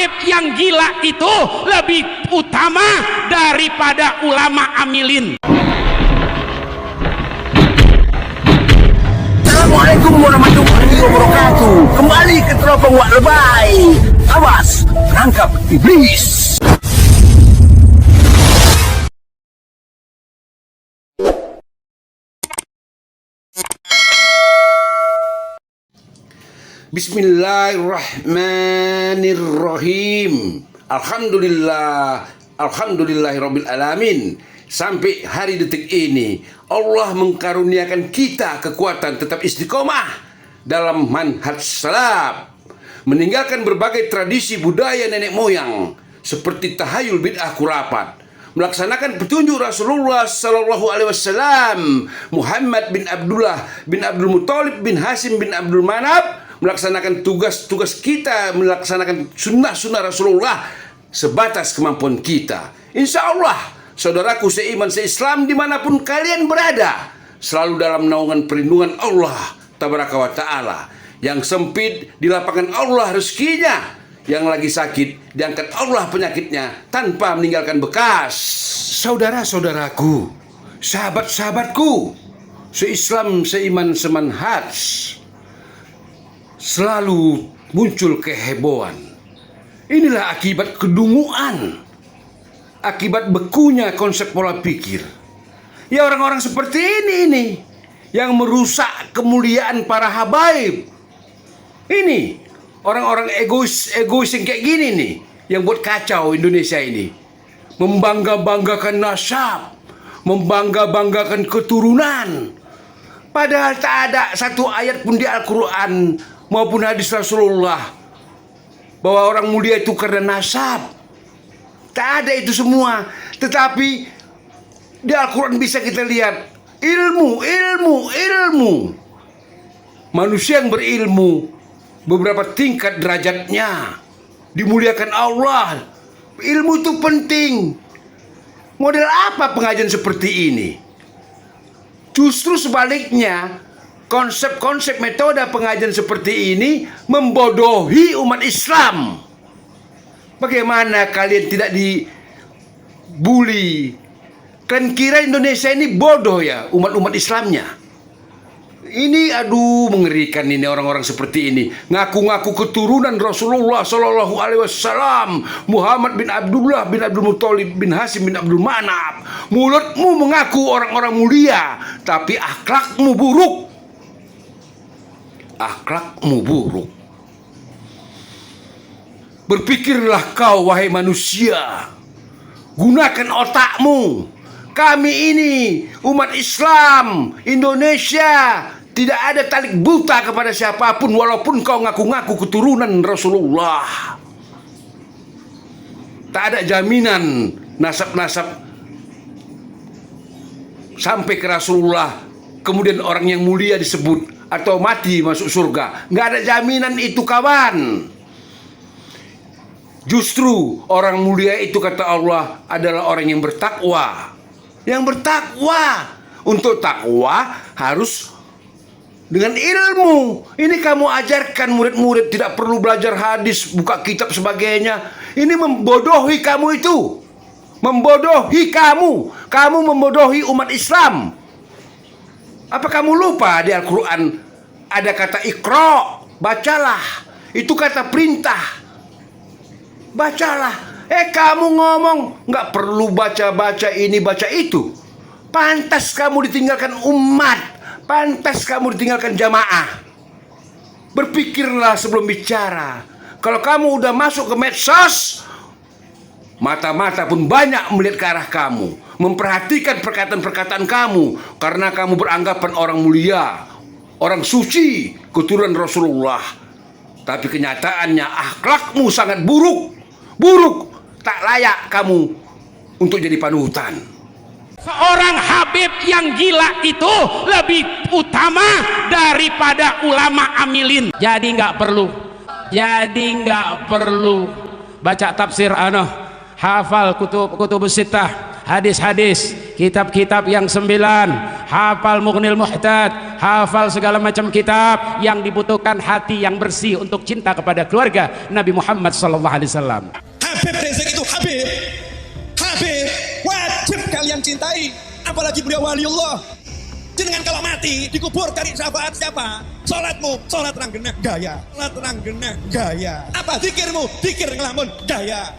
Habib yang gila itu lebih utama daripada ulama amilin. Assalamualaikum warahmatullahi wabarakatuh. Kembali ke teropong Wak Lebay. Awas, tangkap iblis. Bismillahirrahmanirrahim. Alhamdulillahirabbil alamin. Sampai hari detik ini Allah mengkaruniakan kita kekuatan tetap istiqomah dalam manhaj salaf, meninggalkan berbagai tradisi budaya nenek moyang seperti tahayul bid'ah khurafat, melaksanakan petunjuk Rasulullah sallallahu alaihi wasallam, Muhammad bin Abdullah bin Abdul Muthalib bin Hasim bin Abdul Manaf, melaksanakan tugas-tugas kita, melaksanakan sunnah-sunnah Rasulullah sebatas kemampuan kita. Insya Allah, saudaraku seiman seislam dimanapun kalian berada, selalu dalam naungan perlindungan Allah tabaraka wa ta'ala. Yang sempit dilapangkan Allah rezekinya, yang lagi sakit diangkat Allah penyakitnya tanpa meninggalkan bekas. Saudara-saudaraku, sahabat-sahabatku seislam seiman semanhaj, selalu muncul kehebohan. Inilah akibat kedunguan, akibat bekunya konsep pola pikir. Ya, orang-orang seperti ini yang merusak kemuliaan para habaib. Ini orang-orang egois yang kayak gini nih, yang buat kacau Indonesia ini. Membangga-banggakan nasab, membangga-banggakan keturunan, padahal tak ada satu ayat pun di Al-Quran maupun hadis Rasulullah bahwa orang mulia itu karena nasab. Tak ada itu semua. Tetapi di Al-Quran bisa kita lihat ilmu. Manusia yang berilmu beberapa tingkat derajatnya, dimuliakan Allah. Ilmu itu penting. Model apa pengajian seperti ini? Justru sebaliknya, konsep-konsep metode pengajian seperti ini membodohi umat Islam. Bagaimana kalian tidak dibully? Kalian kira Indonesia ini bodoh ya, umat-umat Islamnya? Ini aduh, mengerikan ini orang-orang seperti ini. Ngaku-ngaku keturunan Rasulullah sallallahu alaihi wasallam, Muhammad bin Abdullah bin Abdul Muthalib bin Hasim bin Abdul Manaf. Mulutmu mengaku orang-orang mulia, tapi akhlakmu buruk. Akhlakmu buruk. Berpikirlah kau wahai manusia, gunakan otakmu. Kami ini umat Islam Indonesia tidak ada talik buta kepada siapapun, walaupun kau ngaku-ngaku keturunan Rasulullah. Tak ada jaminan nasab-nasab sampai ke Rasulullah kemudian orang yang mulia disebut atau mati masuk surga. Nggak ada jaminan itu, kawan. Justru orang mulia itu, kata Allah, adalah orang yang bertakwa. Yang bertakwa. Untuk takwa harus dengan ilmu. Ini kamu ajarkan murid-murid tidak perlu belajar hadis, buka kitab sebagainya. Ini membodohi kamu itu. Membodohi kamu. Kamu membodohi umat Islam. Apa kamu lupa di Al-Quran ada kata iqra, bacalah. Itu kata perintah. Bacalah. Kamu ngomong nggak perlu baca-baca ini, baca itu. Pantas kamu ditinggalkan umat. Pantas kamu ditinggalkan jamaah. Berpikirlah sebelum bicara. Kalau kamu udah masuk ke medsos, mata-mata pun banyak melihat ke arah kamu, memperhatikan perkataan-perkataan kamu, karena kamu beranggapan orang mulia, orang suci, keturunan Rasulullah. Tapi kenyataannya akhlakmu sangat buruk. Buruk, tak layak kamu untuk jadi panutan. Seorang Habib yang gila itu lebih utama daripada ulama amilin. Jadi nggak perlu baca tafsir hafal kutub sittah, hadis-hadis, kitab-kitab yang 9, hafal Mughnil Muhtaj, hafal segala macam kitab yang dibutuhkan hati yang bersih untuk cinta kepada keluarga Nabi Muhammad SAW. Habib Rizik itu Habib wajib kalian cintai, apalagi beliau waliullah. Jenengan kalau mati dikubur cari syafaat siapa? Salatmu salat ranggenah gaya, apa zikirmu zikir ngelamun gaya,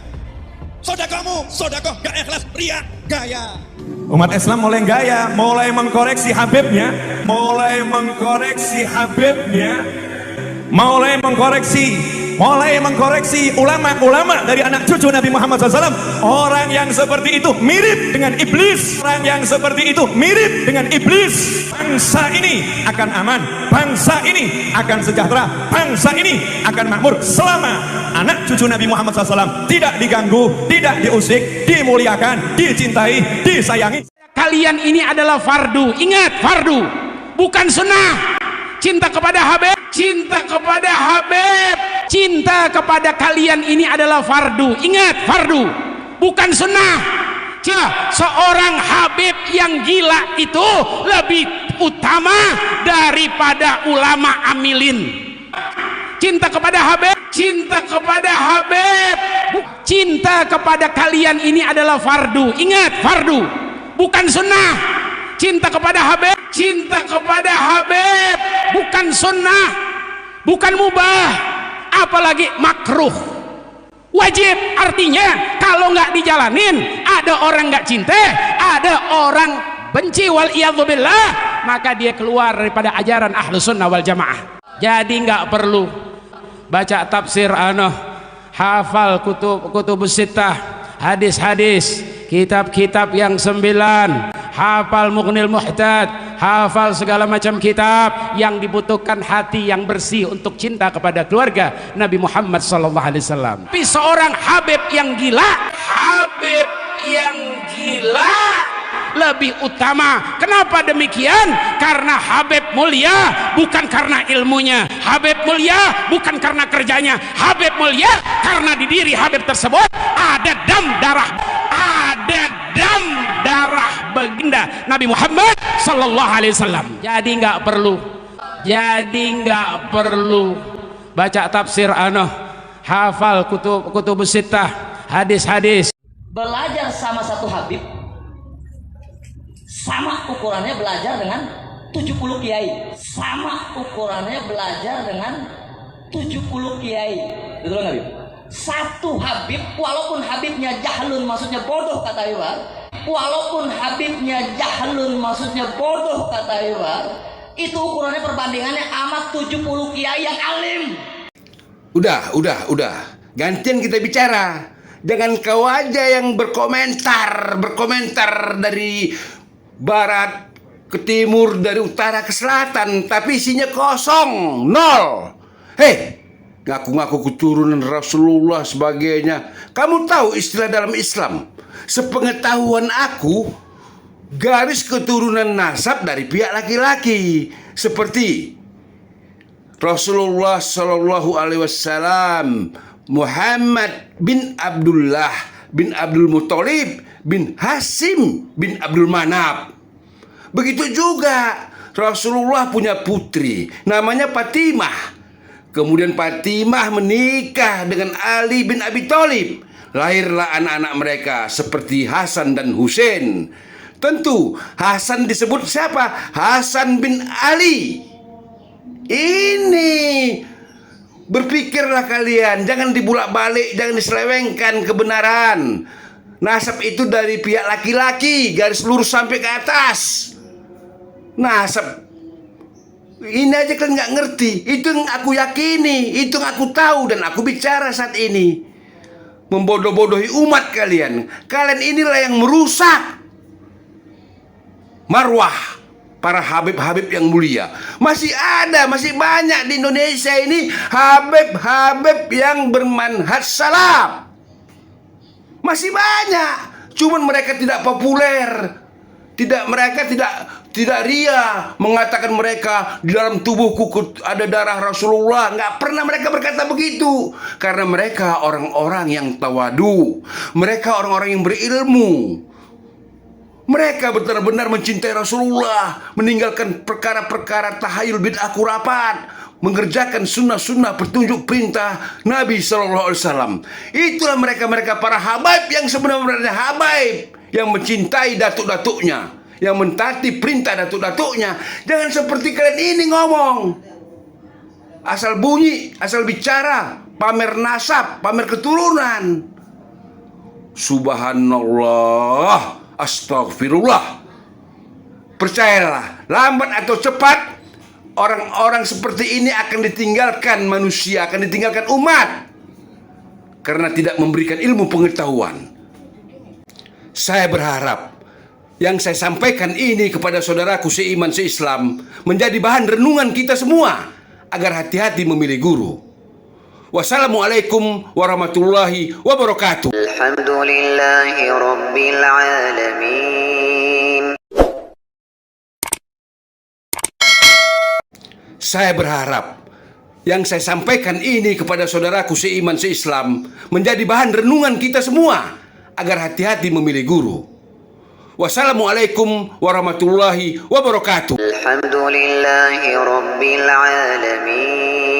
sodakoh gak ikhlas ria gaya. Umat Islam mulai gaya, mulai mengkoreksi Habibnya, mulai mengkoreksi ulama-ulama dari anak cucu Nabi Muhammad SAW. Orang yang seperti itu mirip dengan iblis. Bangsa ini akan aman, bangsa ini akan sejahtera, bangsa ini akan makmur selama anak cucu Nabi Muhammad SAW tidak diganggu, tidak diusik, dimuliakan, dicintai, disayangi. Kalian ini adalah fardu. Ingat, fardu, bukan sunnah. Cinta kepada Habib, cinta kepada kalian ini adalah fardu. Ingat, fardu, bukan sunnah. Seorang Habib yang gila itu lebih utama daripada ulama amilin. Cinta kepada Habib, cinta kepada kalian ini adalah fardu. Ingat, fardu, bukan sunnah. Cinta kepada Habib, bukan sunnah, bukan mubah, apalagi makruh. Wajib, artinya kalau nggak dijalanin, ada orang nggak cinta, ada orang benci, wal iyadzubillah, maka dia keluar daripada ajaran Ahlus Sunnah wal Jamaah. Jadi nggak perlu baca tafsir hafal kutubus sittah, hadis-hadis, kitab-kitab yang 9, hafal Mughnil Muhtaj, hafal segala macam kitab yang dibutuhkan hati yang bersih untuk cinta kepada keluarga Nabi Muhammad SAW. Tapi seorang Habib yang gila lebih utama. Kenapa demikian? Karena Habib mulia bukan karena ilmunya, Habib mulia bukan karena kerjanya, Habib mulia karena di diri Habib tersebut ada dam darah baginda Nabi Muhammad sallallahu alaihi wasallam. Jadi nggak perlu baca tafsir hafal kutubus sittah, hadis-hadis. Belajar sama satu Habib sama ukurannya belajar dengan 70 kiai. Betul nggak, Habib? Satu Habib, walaupun Habibnya jahlun, maksudnya bodoh kata Iwan, itu ukurannya perbandingannya amat 70 kiai yang alim. Udah. Gantian kita bicara. Jangan kau aja yang berkomentar dari barat ke timur, dari utara ke selatan, tapi isinya kosong, nol. Ngaku-ngaku keturunan Rasulullah sebagainya. Kamu tahu istilah dalam Islam? Sepengetahuan aku, garis keturunan nasab dari pihak laki-laki seperti Rasulullah Shallallahu Alaihi Wasallam, Muhammad bin Abdullah bin Abdul Muthalib bin Hasim bin Abdul Manaf. Begitu juga Rasulullah punya putri namanya Fatimah. Kemudian Fatimah menikah dengan Ali bin Abi Thalib. Lahirlah anak-anak mereka seperti Hasan dan Husain. Tentu Hasan disebut siapa? Hasan bin Ali. Ini berpikirlah kalian, jangan dibulak-balik, jangan diselewengkan kebenaran. Nasab itu dari pihak laki-laki, garis lurus sampai ke atas. Nasab ini aja kalian nggak ngerti. Itu yang aku yakini, itu yang aku tahu, dan aku bicara saat ini. Membodoh-bodohi umat kalian. Kalian inilah yang merusak marwah para habib-habib yang mulia. Masih ada, masih banyak di Indonesia ini habib-habib yang bermanhaj salaf. Masih banyak. Cuman mereka tidak populer. Mereka tidak ria mengatakan mereka di dalam tubuhku ada darah Rasulullah. Nggak pernah mereka berkata begitu. Karena mereka orang-orang yang tawadu. Mereka orang-orang yang berilmu. Mereka benar-benar mencintai Rasulullah, meninggalkan perkara-perkara tahayul bid'ah khurafat, mengerjakan sunnah-sunnah petunjuk perintah Nabi SAW. Itulah mereka-mereka para habaib yang sebenarnya habaib, yang mencintai datuk-datuknya, yang mentaati perintah datuk-datuknya. Jangan seperti kalian ini ngomong, asal bunyi, asal bicara, pamer nasab, pamer keturunan. Subhanallah, astagfirullah. Percayalah, lambat atau cepat orang-orang seperti ini akan ditinggalkan manusia, akan ditinggalkan umat, karena tidak memberikan ilmu pengetahuan. Saya berharap yang saya sampaikan ini kepada saudaraku seiman seislam menjadi bahan renungan kita semua, agar hati-hati memilih guru. Wassalamualaikum warahmatullahi wabarakatuh. Alhamdulillahi Rabbil Alamin. Saya berharap yang saya sampaikan ini kepada saudaraku seiman seislam menjadi bahan renungan kita semua, agar hati-hati memilih guru. Wassalamualaikum warahmatullahi wabarakatuh. Alhamdulillahi Rabbil Alamin.